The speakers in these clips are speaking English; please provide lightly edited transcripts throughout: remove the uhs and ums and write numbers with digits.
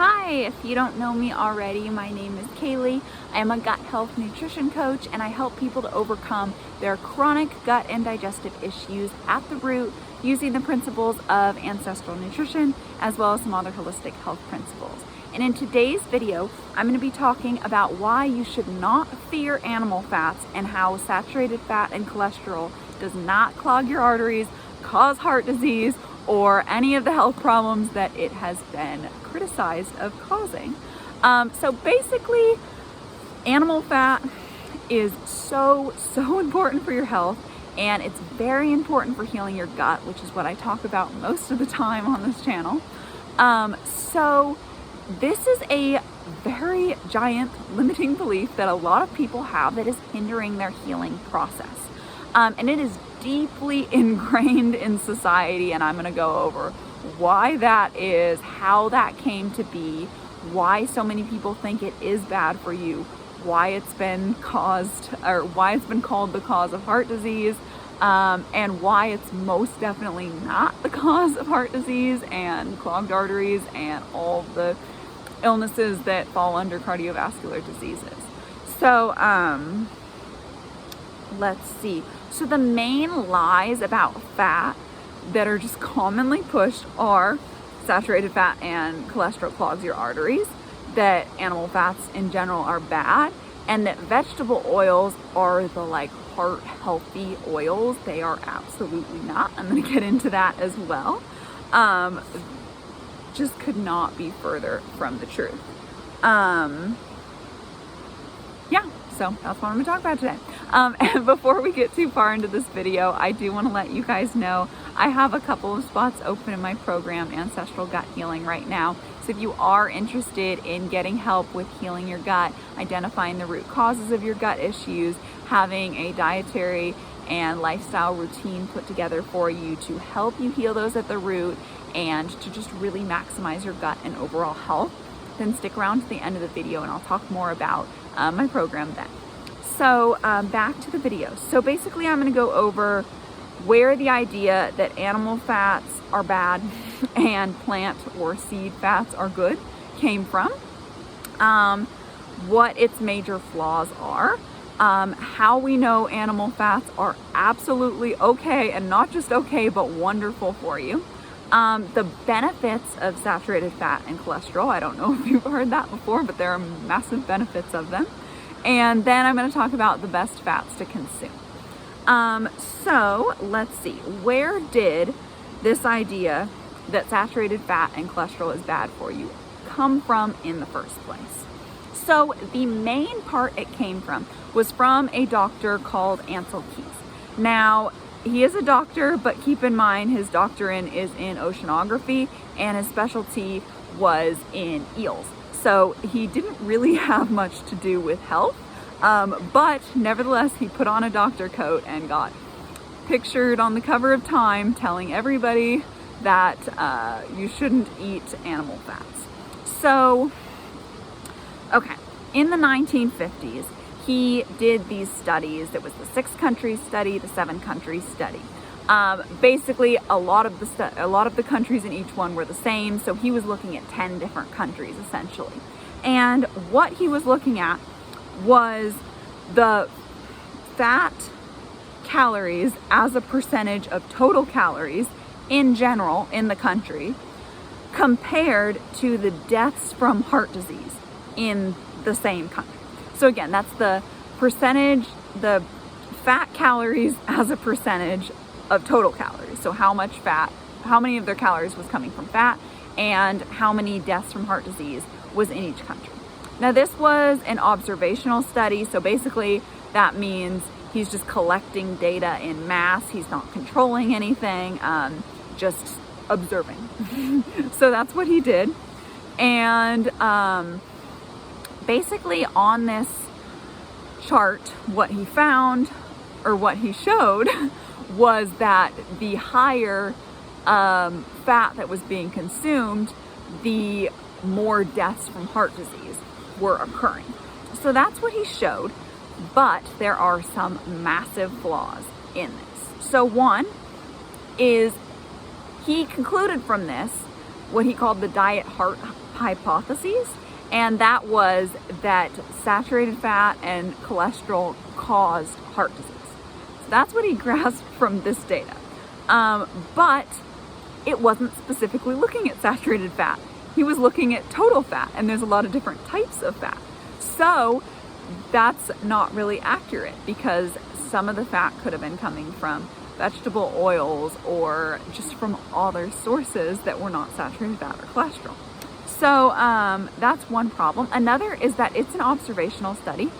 Hi, if you don't know me already, my name is Kaylee. I am a gut health nutrition coach and I help people to overcome their chronic gut and digestive issues at the root using the principles of ancestral nutrition as well as some other holistic health principles. And in today's video, I'm going to be talking about why you should not fear animal fats and how saturated fat and cholesterol does not clog your arteries, cause heart disease, or any of the health problems that it has been criticized of causing. So basically, animal fat is so important for your health, and it's very important for healing your gut, which is what I talk about most of the time on this channel. So this is a very giant limiting belief that a lot of people have that is hindering their healing process. And it is deeply ingrained in society, and I'm going to go over why that is, how that came to be, why so many people think it is bad for you, why it's been caused, or why it's been called the cause of heart disease, and why it's most definitely not the cause of heart disease and clogged arteries and all the illnesses that fall under cardiovascular diseases. So let's see. So the main lies about fat that are just commonly pushed are saturated fat and cholesterol clogs your arteries, that animal fats in general are bad, and that vegetable oils are the heart healthy oils. They are absolutely not. I'm going to get into that as well. Just could not be further from the truth. So that's what I'm going to talk about today. And before we get too far into this video, I do want to let you guys know I have a couple of spots open in my program, Ancestral Gut Healing, right now. So if you are interested in getting help with healing your gut, identifying the root causes of your gut issues, having a dietary and lifestyle routine put together for you to help you heal those at the root and to just really maximize your gut and overall health, then stick around to the end of the video and I'll talk more about my program then. So back to the video. So basically I'm going to go over where the idea that animal fats are bad and plant or seed fats are good came from, what its major flaws are, how we know animal fats are absolutely okay, and not just okay, but wonderful for you. The benefits of saturated fat and cholesterol. I don't know if you've heard that before, but there are massive benefits of them. And then I'm going to talk about the best fats to consume. So let's see, where did this idea that saturated fat and cholesterol is bad for you come from in the first place? So the main part it came from was from a doctor called Ancel Keys. Now, he is a doctor, but keep in mind his doctorate is in oceanography and his specialty was in eels. So he didn't really have much to do with health, but nevertheless, he put on a doctor coat and got pictured on the cover of Time telling everybody that you shouldn't eat animal fats. So, okay, in the 1950s, he did these studies. It was the 6-country study, the 7-country study. Basically, a lot of the countries in each one were the same. So he was looking at 10 different countries essentially. And what he was looking at was the fat calories as a percentage of total calories in general in the country compared to the deaths from heart disease in the same country. So again, that's the percentage, the fat calories as a percentage of total calories. So how much fat, how many of their calories was coming from fat, and how many deaths from heart disease was in each country. Now this was an observational study, so basically that means he's just collecting data in mass. He's not controlling anything, just observing. So that's what he did. And basically on this chart, what he found, or what he showed, was that the higher fat that was being consumed, the more deaths from heart disease were occurring. So that's what he showed, but there are some massive flaws in this. So one is he concluded from this what he called the diet hypotheses, and that was that saturated fat and cholesterol caused heart disease. So that's what he grasped from this data. But it wasn't specifically looking at saturated fat. He was looking at total fat, and there's a lot of different types of fat. So that's not really accurate, because some of the fat could have been coming from vegetable oils or just from other sources that were not saturated fat or cholesterol. So that's one problem. Another is that it's an observational study.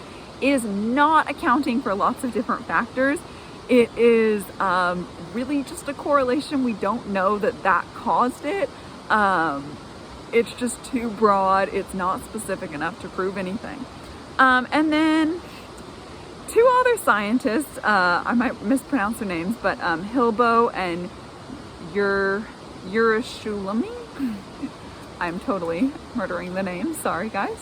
It is not accounting for lots of different factors. It is really just a correlation. We don't know that that caused it. It's just too broad. It's not specific enough to prove anything. And then two other scientists, I might mispronounce their names, but Hilbo and Urashulami. I'm totally murdering the names, sorry guys.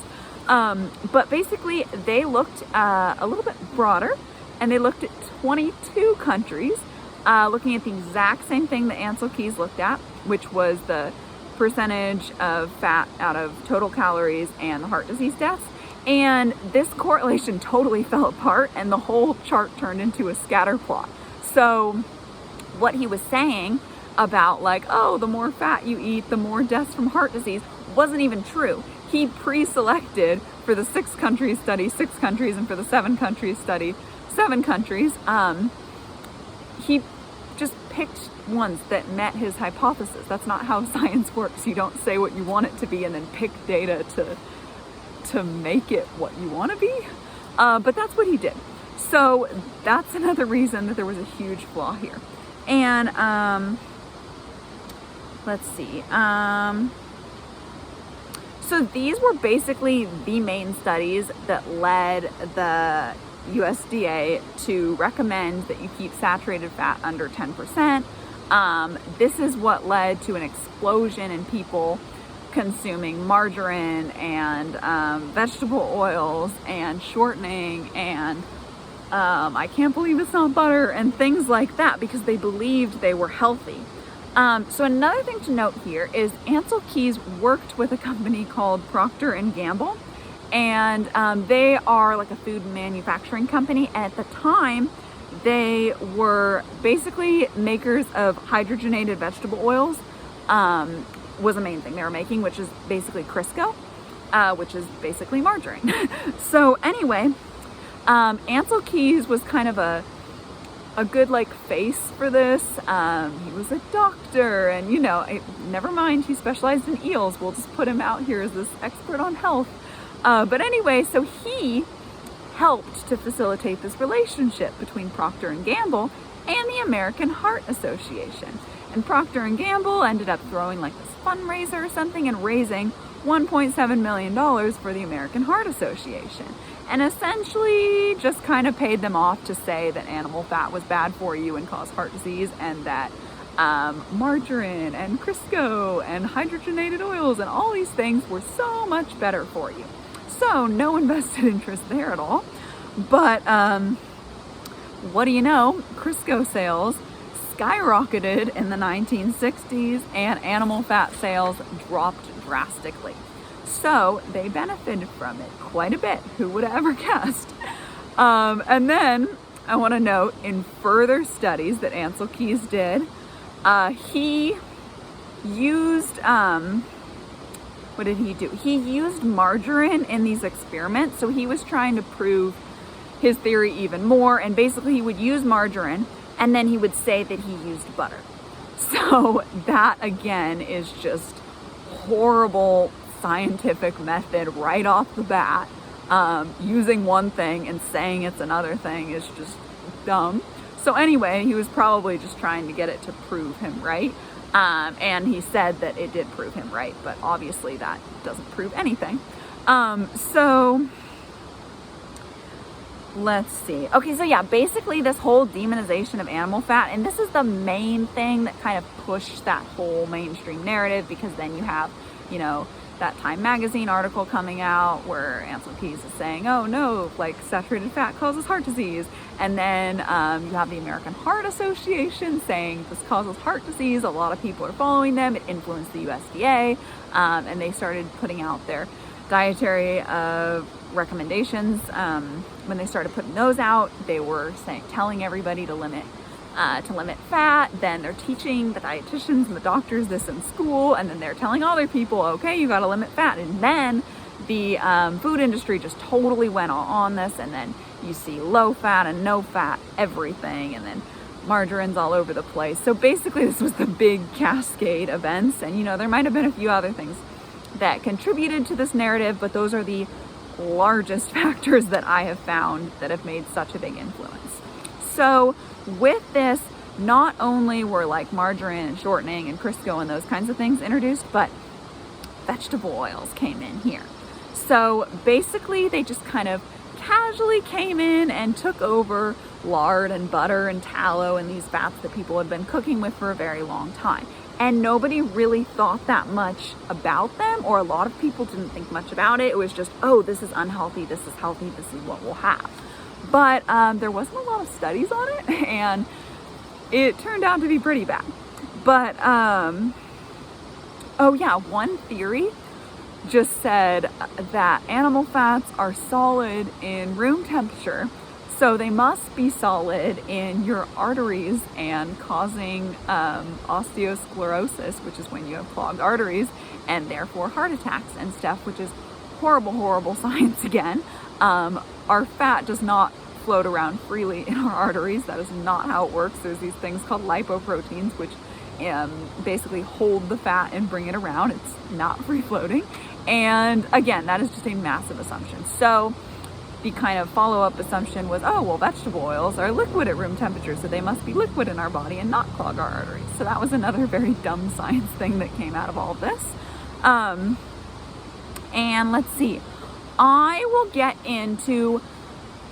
But basically they looked a little bit broader, and they looked at 22 countries, looking at the exact same thing that Ansel Keys looked at, which was the percentage of fat out of total calories and the heart disease deaths. And this correlation totally fell apart, and the whole chart turned into a scatter plot. So what he was saying about, like, oh, the more fat you eat, the more deaths from heart disease, wasn't even true. He pre-selected for the 6 countries study 6 countries, and for the 7 countries study 7 countries. He just picked ones that met his hypothesis. That's not how science works. You don't say what you want it to be and then pick data to make it what you want to be. But that's what he did. So that's another reason that there was a huge flaw here. And let's see. So these were basically the main studies that led the USDA to recommend that you keep saturated fat under 10%. This is what led to an explosion in people consuming margarine and vegetable oils and shortening and I can't believe it's not butter and things like that, because they believed they were healthy. So another thing to note here is Ansel Keys worked with a company called Procter & Gamble, and they are like a food manufacturing company. And at the time, they were basically makers of hydrogenated vegetable oils, was the main thing they were making, which is basically Crisco, which is basically margarine. So anyway, Ansel Keys was kind of a good like face for this. He was a doctor, and you know, never mind, he specialized in eels. We'll just put him out here as this expert on health. But anyway, so he helped to facilitate this relationship between Procter & Gamble and the American Heart Association. And Procter & Gamble ended up throwing like this fundraiser or something and raising $1.7 million for the American Heart Association. And essentially just kind of paid them off to say that animal fat was bad for you and caused heart disease, and that margarine and Crisco and hydrogenated oils and all these things were so much better for you. So no invested interest there at all. But what do you know? Crisco sales skyrocketed in the 1960s, and animal fat sales dropped drastically. So they benefited from it quite a bit. Who would have ever guessed? And then I want to note, in further studies that Ansel Keys did, he used, what did he do? He used margarine in these experiments. So he was trying to prove his theory even more. And basically he would use margarine, and then he would say that he used butter. So that again is just horrible scientific method right off the bat. Using one thing and saying it's another thing is just dumb. So anyway, he was probably just trying to get it to prove him right. And he said that it did prove him right, but obviously that doesn't prove anything. So let's see. Okay, so yeah, basically this whole demonization of animal fat, and this is the main thing that kind of pushed that whole mainstream narrative, because then you have, you know, that Time magazine article coming out where Ansel Keys is saying, oh no, like saturated fat causes heart disease. And then you have the American Heart Association saying this causes heart disease. A lot of people are following them. It influenced the USDA, and they started putting out their dietary recommendations. When they started putting those out, they were telling everybody to limit fat. Then they're teaching the dietitians and the doctors this in school, and then they're telling other people, okay, you got to limit fat. And then the food industry just totally went on this, and then you see low fat and no fat everything, and then margarine's all over the place. So basically this was the big cascade events, and there might have been a few other things that contributed to this narrative, but those are the largest factors that I have found that have made such a big influence. So with this, not only were like margarine and shortening and Crisco and those kinds of things introduced, but vegetable oils came in here. So basically they just kind of casually came in and took over lard and butter and tallow and these fats that people had been cooking with for a very long time. And nobody really thought that much about them, or a lot of people didn't think much about it. It was just, oh, this is unhealthy, this is healthy, this is what we'll have. But there wasn't a lot of studies on it, and it turned out to be pretty bad. But, oh yeah, one theory just said that animal fats are solid in room temperature, so they must be solid in your arteries and causing osteosclerosis, which is when you have clogged arteries, and therefore heart attacks and stuff, which is horrible, horrible science again. Our fat does not float around freely in our arteries. That is not how it works. There's these things called lipoproteins, which basically hold the fat and bring it around. It's not free floating. And again, that is just a massive assumption. So the kind of follow-up assumption was, oh, well, vegetable oils are liquid at room temperature, so they must be liquid in our body and not clog our arteries. So that was another very dumb science thing that came out of all of this. And let's see, I will get into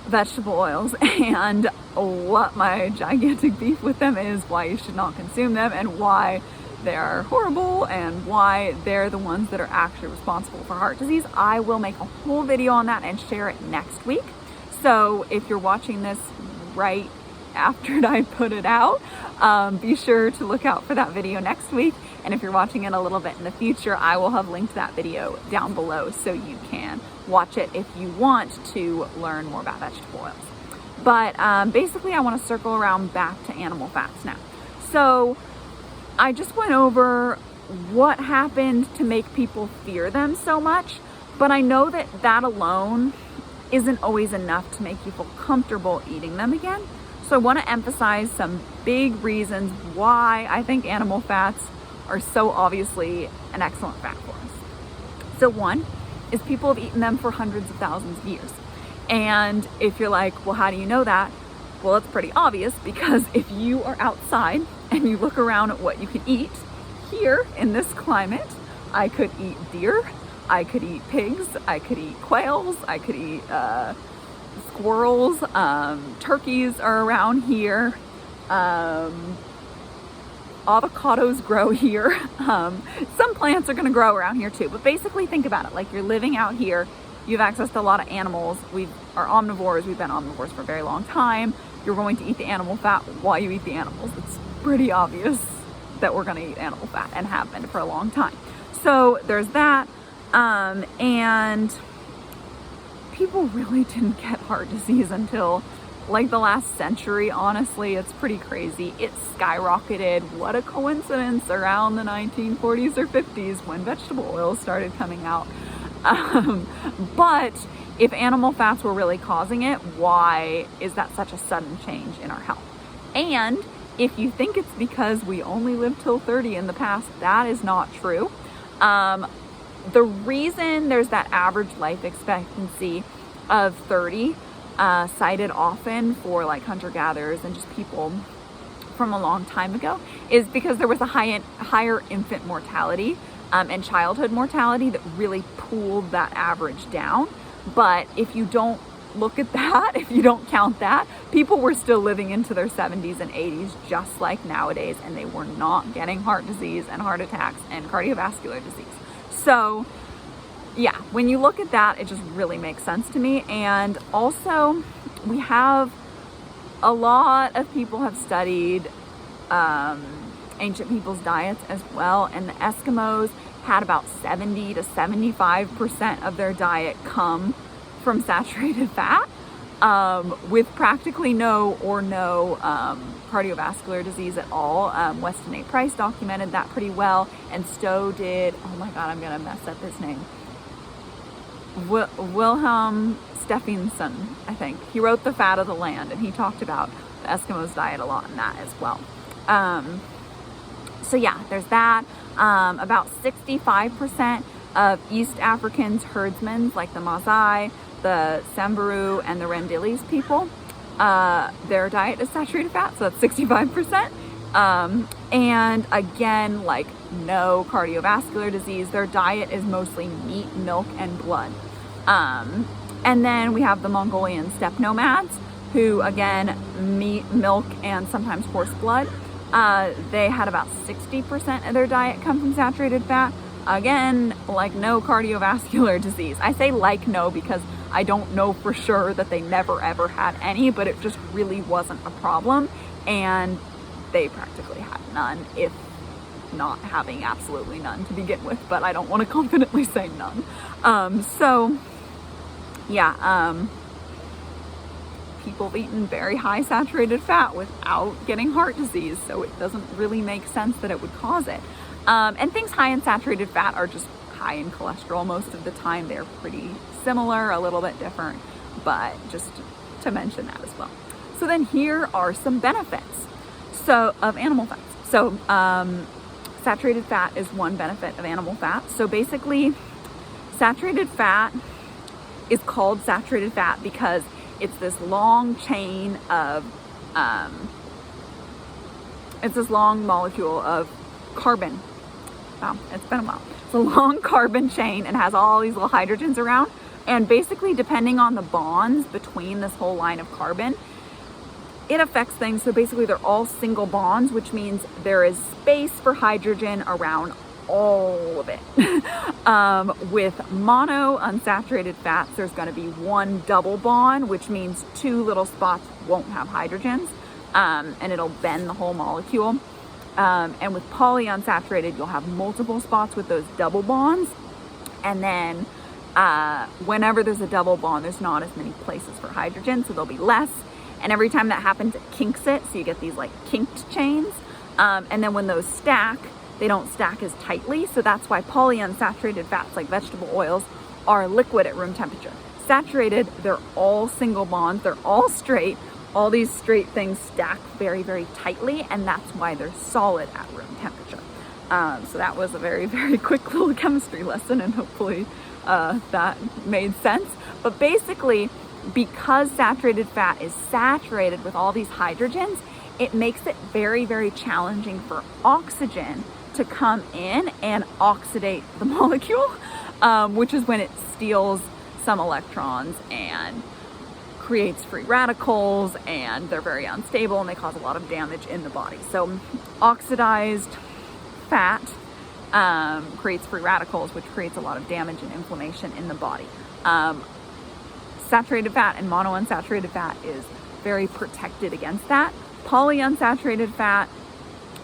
vegetable oils and what my gigantic beef with them is, why you should not consume them, and why they are horrible, and why they're the ones that are actually responsible for heart disease. I will make a whole video on that and share it next week. So if you're watching this right after I put it out, be sure to look out for that video next week. And if you're watching it a little bit in the future, I will have linked that video down below so you can watch it if you want to learn more about vegetable oils. But basically I want to circle around back to animal fats now. So I just went over what happened to make people fear them so much, but I know that that alone isn't always enough to make you feel comfortable eating them again. So I want to emphasize some big reasons why I think animal fats are so obviously an excellent fat for us. So one is people have eaten them for hundreds of thousands of years. And if you're like, well, how do you know that? Well, it's pretty obvious, because if you are outside and you look around at what you can eat here in this climate, I could eat deer, I could eat pigs, I could eat quails, I could eat squirrels, turkeys are around here, avocados grow here. Some plants are going to grow around here too, but basically think about it like you're living out here. You have access to a lot of animals. We are omnivores. We've been omnivores for a very long time. You're going to eat the animal fat while you eat the animals. It's pretty obvious that we're going to eat animal fat and have been for a long time. So there's that. And people really didn't get heart disease until like the last century. Honestly, it's pretty crazy. It skyrocketed. What a coincidence, around the 1940s or 50s when vegetable oils started coming out. But if animal fats were really causing it, why is that such a sudden change in our health? And if you think it's because we only lived till 30 in the past, that is not true. The reason there's that average life expectancy of 30, cited often for like hunter-gatherers and just people from a long time ago, is because there was a higher infant mortality and childhood mortality that really pulled that average down. But if you don't look at that, if you don't count that, people were still living into their 70s and 80s just like nowadays, and they were not getting heart disease and heart attacks and cardiovascular disease. So yeah, when you look at that, it just really makes sense to me. And also, we have a lot of people have studied ancient people's diets as well, and the Eskimos had about 70 to 75% of their diet come from saturated fat, with practically no cardiovascular disease at all. Weston A. Price documented that pretty well, and so did, oh my god, I'm gonna mess up his name, Wilhelm Stephenson, I think. He wrote The Fat of the Land, and he talked about the Eskimos diet a lot in that as well. So yeah, there's that. About 65% of East Africans herdsmen, like the Masai, the Samburu, and the Rendille people, their diet is saturated fat, so that's 65%. And again, like no cardiovascular disease. Their diet is mostly meat, milk, and blood. And then we have the Mongolian steppe nomads, who again, meat, milk, and sometimes horse blood. They had about 60% of their diet come from saturated fat. Again, like no cardiovascular disease. I say like no because I don't know for sure that they never ever had any, but it just really wasn't a problem, and they practically had none, if not having absolutely none to begin with, but I don't want to confidently say none. So yeah, people have eaten very high saturated fat without getting heart disease, so it doesn't really make sense that it would cause it. And things high in saturated fat are just high in cholesterol most of the time. They're pretty similar, a little bit different, but just to mention that as well. So then here are some benefits of animal fats. So saturated fat is one benefit of animal fat. So basically, saturated fat is called saturated fat because it's this long chain of, it's this long molecule of carbon. Wow, it's been a while. It's a long carbon chain and has all these little hydrogens around. And basically, depending on the bonds between this whole line of carbon, it affects things. So basically, they're all single bonds, which means there is space for hydrogen around all of it. With mono unsaturated fats, there's going to be one double bond, which means two little spots won't have hydrogens, and it'll bend the whole molecule. And with polyunsaturated, you'll have multiple spots with those double bonds. And then whenever there's a double bond, there's not as many places for hydrogen, so there'll be less. And every time that happens, it kinks it, so you get these like kinked chains. And then when those stack, they don't stack as tightly, so that's why polyunsaturated fats like vegetable oils are liquid at room temperature. Saturated, they're all single bonds, they're all straight. All these straight things stack very, very tightly, and that's why they're solid at room temperature. So that was a very, very quick little chemistry lesson, and hopefully that made sense. But basically, because saturated fat is saturated with all these hydrogens, it makes it very, very challenging for oxygen to come in and oxidate the molecule, which is when it steals some electrons and creates free radicals, and they're very unstable and they cause a lot of damage in the body. So oxidized fat creates free radicals, which creates a lot of damage and inflammation in the body. Saturated fat and monounsaturated fat is very protected against that. Polyunsaturated fat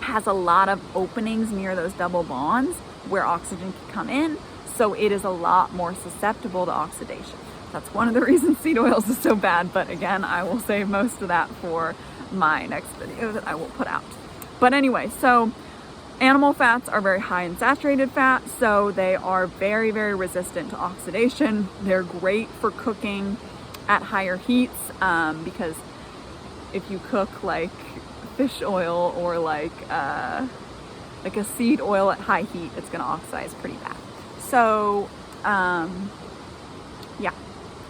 has a lot of openings near those double bonds where oxygen can come in, so it is a lot more susceptible to oxidation. That's one of the reasons seed oils is so bad, but again, I will save most of that for my next video that I will put out. But anyway, so animal fats are very high in saturated fat, so they are very, very resistant to oxidation. They're great for cooking at higher heats, because if you cook like fish oil or like a seed oil at high heat, it's gonna oxidize pretty bad. So yeah,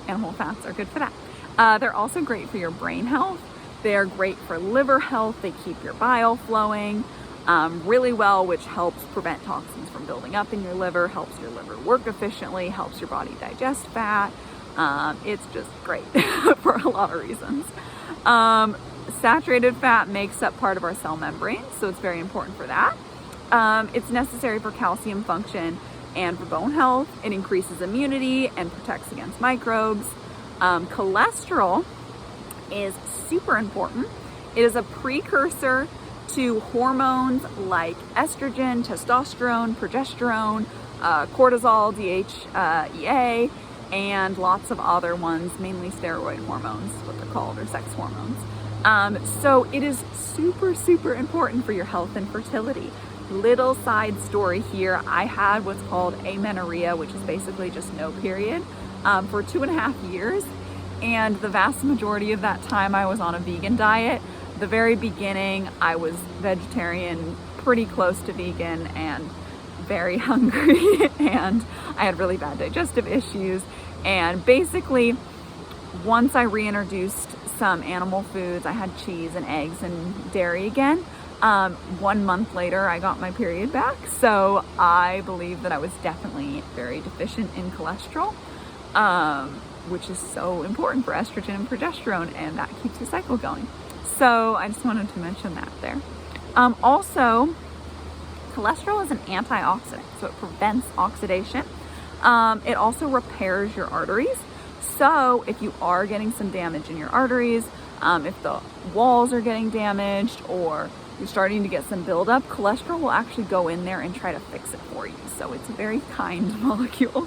animal fats are good for that. They're also great for your brain health. They're great for liver health. They keep your bile flowing really well, which helps prevent toxins from building up in your liver, helps your liver work efficiently, helps your body digest fat. It's just great for a lot of reasons. Saturated fat makes up part of our cell membrane, so it's very important for that. It's necessary for calcium function And for bone health, it increases immunity and protects against microbes. Cholesterol is super important. It is a precursor to hormones like estrogen, testosterone, progesterone, cortisol, DHEA, and lots of other ones, mainly steroid hormones, what they're called, or sex hormones. So it is super, super important for your health and fertility. Little side story here, I had what's called amenorrhea, which is basically just no period, for 2.5 years. And the vast majority of that time I was on a vegan diet. The very beginning, I was vegetarian, pretty close to vegan, and very hungry, and I had really bad digestive issues. And basically, once I reintroduced some animal foods, I had cheese and eggs and dairy again. 1 month later, I got my period back. So I believe that I was definitely very deficient in cholesterol, which is so important for estrogen and progesterone, and that keeps the cycle going. So I just wanted to mention that there. Also, cholesterol is an antioxidant, so it prevents oxidation. It also repairs your arteries. So if you are getting some damage in your arteries, if the walls are getting damaged, or you're starting to get some buildup, cholesterol will actually go in there and try to fix it for you. So it's a very kind molecule.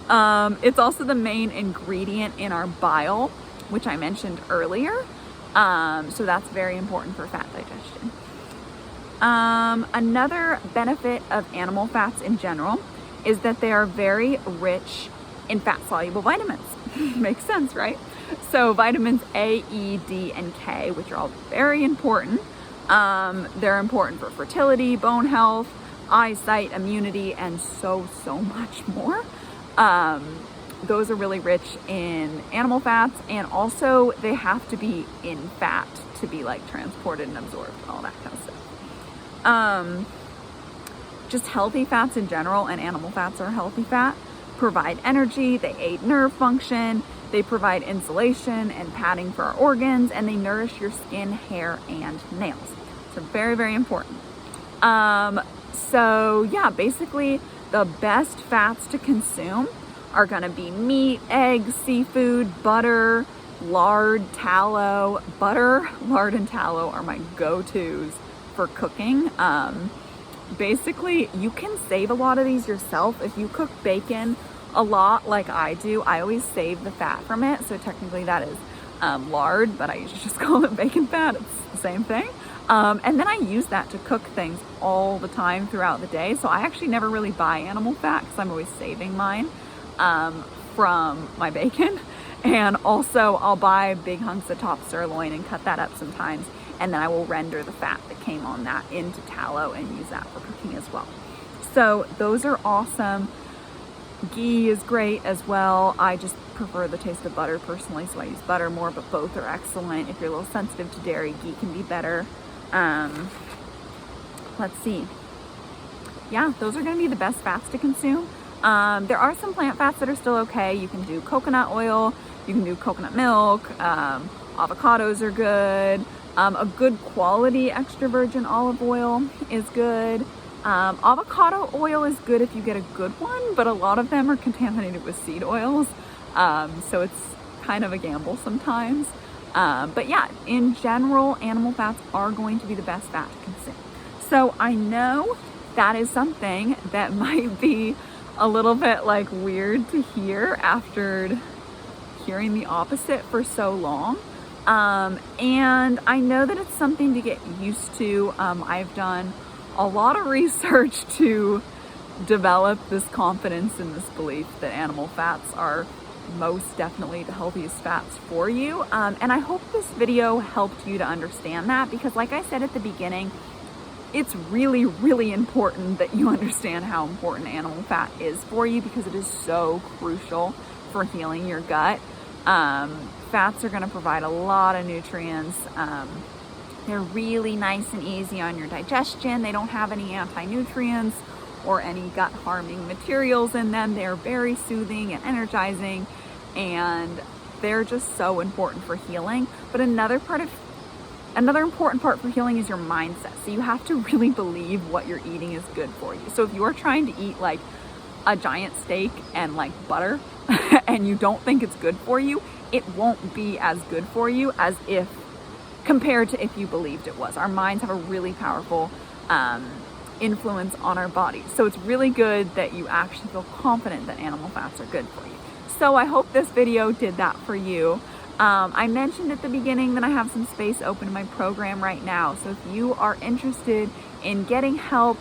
It's also the main ingredient in our bile, which I mentioned earlier. So that's very important for fat digestion. Another benefit of animal fats in general is that they are very rich in fat-soluble vitamins. Makes sense, right? So vitamins A, E, D, and K, which are all very important. They're important for fertility, bone health, eyesight, immunity, and so much more. Those are really rich in animal fats, and also they have to be in fat to be like transported and absorbed, all that kind of stuff. Just healthy fats in general, and animal fats are healthy fat, provide energy, they aid nerve function, they provide insulation and padding for our organs, and they nourish your skin, hair, and nails. So very, very important. So yeah, basically the best fats to consume are gonna be meat, eggs, seafood, butter, lard, tallow. Butter, lard, and tallow are my go-tos for cooking. Basically, you can save a lot of these yourself. If you cook bacon a lot like I do, I always save the fat from it. So technically that is lard, but I usually just call it bacon fat. It's the same thing. And then I use that to cook things all the time throughout the day. So I actually never really buy animal fat because I'm always saving mine from my bacon. And also I'll buy big hunks of top sirloin and cut that up sometimes. And then I will render the fat that came on that into tallow and use that for cooking as well. So those are awesome. Ghee is great as well. I just prefer the taste of butter personally, so I use butter more, but both are excellent. If you're a little sensitive to dairy, ghee can be better. Let's see. Yeah, those are gonna be the best fats to consume. There are some plant fats that are still okay. You can do coconut oil, you can do coconut milk, avocados are good. A good quality extra virgin olive oil is good. Avocado oil is good if you get a good one, but a lot of them are contaminated with seed oils. So it's kind of a gamble sometimes. But yeah, in general, animal fats are going to be the best fat to consume. So I know that is something that might be a little bit like weird to hear after hearing the opposite for so long. And I know that it's something to get used to. I've done a lot of research to develop this confidence and this belief that animal fats are most definitely the healthiest fats for you. And I hope this video helped you to understand that, because like I said at the beginning, it's really, really important that you understand how important animal fat is for you, because it is so crucial for healing your gut. Fats are going to provide a lot of nutrients. They're really nice and easy on your digestion. They don't have any anti-nutrients or any gut harming materials in them. They're very soothing and energizing, and they're just so important for healing. But another important part for healing is your mindset. So you have to really believe what you're eating is good for you. So if you are trying to eat like a giant steak and like butter and you don't think it's good for you, it won't be as good for you as if compared to if you believed it was. Our minds have a really powerful influence on our bodies. So it's really good that you actually feel confident that animal fats are good for you. So I hope this video did that for you. I mentioned at the beginning that I have some space open in my program right now. So if you are interested in getting help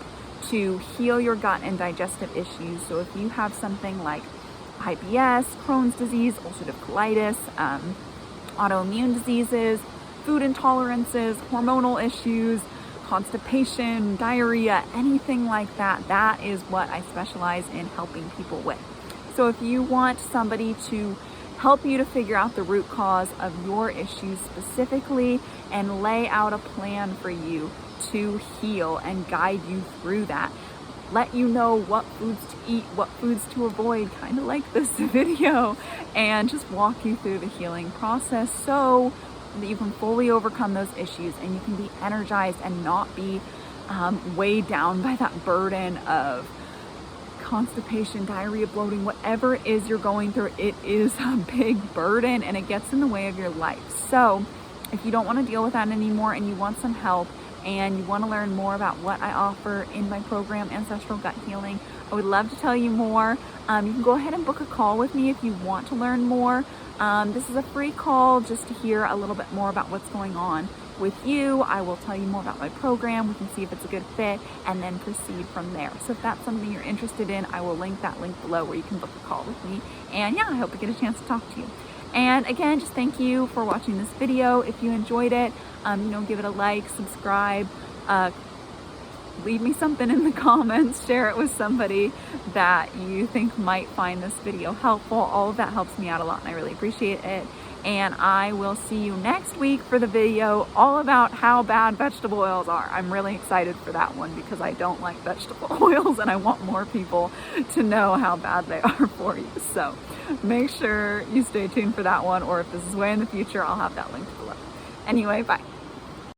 to heal your gut and digestive issues, so if you have something like IBS, Crohn's disease, ulcerative colitis, autoimmune diseases, food intolerances, hormonal issues, constipation, diarrhea, anything like that, that is what I specialize in helping people with. So if you want somebody to help you to figure out the root cause of your issues specifically and lay out a plan for you to heal and guide you through that, let you know what foods to eat, what foods to avoid, kind of like this video, and just walk you through the healing process so that you can fully overcome those issues and you can be energized and not be weighed down by that burden of constipation, diarrhea, bloating, whatever it is you're going through. It is a big burden and it gets in the way of your life. So if you don't want to deal with that anymore and you want some help and you want to learn more about what I offer in my program, Ancestral Gut Healing, I would love to tell you more. You can go ahead and book a call with me if you want to learn more. This is a free call just to hear a little bit more about what's going on with you. I will tell you more about my program. We can see if it's a good fit and then proceed from there. So if that's something you're interested in, I will link that link below where you can book a call with me. And yeah, I hope I get a chance to talk to you. And again, just thank you for watching this video. If you enjoyed it, give it a like, subscribe, leave me something in the comments, share it with somebody that you think might find this video helpful. All of that helps me out a lot and I really appreciate it. And I will see you next week for the video all about how bad vegetable oils are. I'm really excited for that one because I don't like vegetable oils and I want more people to know how bad they are for you. So make sure you stay tuned for that one, or if this is way in the future, I'll have that linked below. Anyway, bye.